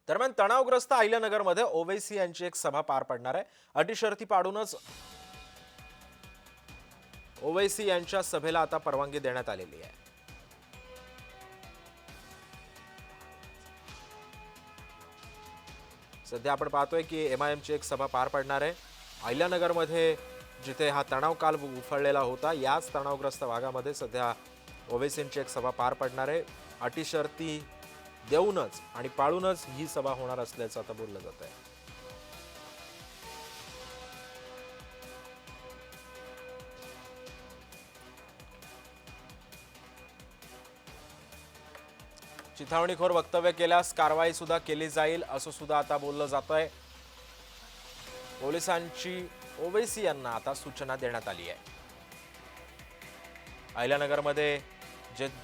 दरम्यान तणावग्रस्त अहिल्यानगरमध्ये ओवैसी यांची एक सभा पार पडणार आहे। अटी शर्ती पाडूनच ओवैसी यांच्या सभेला आता परवानगी देण्यात आलेली आहे। सध्या आपण पाहतोय की एमआयएमची एक सभा पार पडणार आहे अहिल्यानगरमध्ये, जिथे हा तणाव काल उफाळलेला होता। याच तणावग्रस्त भागामध्ये सध्या ओवैसींची एक सभा पार पडणार आहे। अटी शर्ती देऊनच आणि पाळूनच ही सभा होणार असल्याचं आता बोललं जात आहे। चिथावणीखोर वक्तव्य केल्यास कारवाई सुद्धा केली जाईल असं सुद्धा आता बोललं जात आहे। पोलिसांची ओवैसी यांना आता सूचना देण्यात आली आहे। अहिल्यानगरमध्ये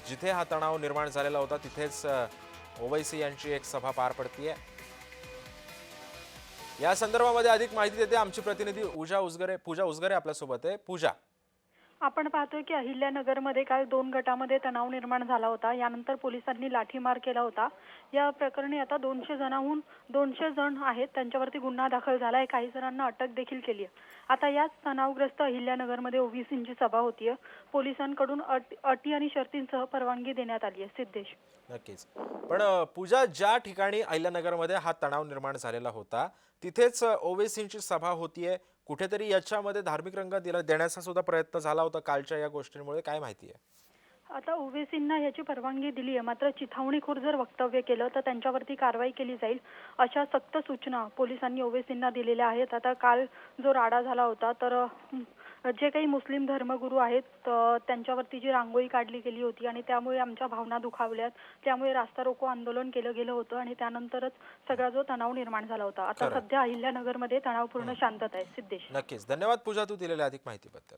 जिथे हा तणाव निर्माण झालेला होता तिथेच ओवैसी यांची एक सभा पार पडतीये। या संदर्भामध्ये अधिक माहिती देते आमची प्रतिनिधी पूजा उसगरे आपल्या सोबत आहे। पूजा, आपण पाहतोय की अहिल्यानगरमध्ये काल 2 गटामध्ये तणाव निर्माण झाला होता। यानंतर पोलिसांनी लाठीमार केला होता। या प्रकरणी आता 200 जण आहेत, त्यांच्यावरती गुन्हा दाखल झाला आहे। काही जणांना अटक देखील केली आहे। आता याच तणावग्रस्त अहिल्यानगरमध्ये ओवैसींची सभा होतीये। पोलिसांकडून अटी आणि शर्तींसह परवानगी देण्यात आली आहे। सिद्धेश, नक्कीच। पण पूजा, ज्या ठिकाणी अहिल्यानगरमध्ये हा तणाव निर्माण झालेला होता तिथेच ओवैसींची सभा होतीये। कुठेतरी याच्यामध्ये धार्मिक रंग देण्याचा सुद्धा प्रयत्न झाला होता कालच्या या गोष्टींमुळे, काय माहिती आहे? आता ओवैसींना याची परवानगी दिली आहे, मात्र चिथावणीखोर जर वक्तव्य केलं तर त्यांच्यावरती कारवाई केली जाईल, अशा सक्त सूचना पोलिसांनी ओवैसींना दिलेल्या आहेत। आता काल जो राडा झाला होता तर जे काही मुस्लिम धर्मगुरू आहेत त्यांच्यावरती जी रांगोळी काढली गेली होती आणि त्यामुळे आमच्या भावना दुखावल्यात, त्यामुळे रास्ता रोको आंदोलन केलं गेलं होतं आणि त्यानंतरच सगळा जो तणाव निर्माण झाला होता। आता सध्या अहिल्यानगरमध्ये तणावपूर्ण शांतता आहे। सिद्धेश, नक्कीच। धन्यवाद पूजा, तू दिलेल्या अधिक माहितीबद्दल।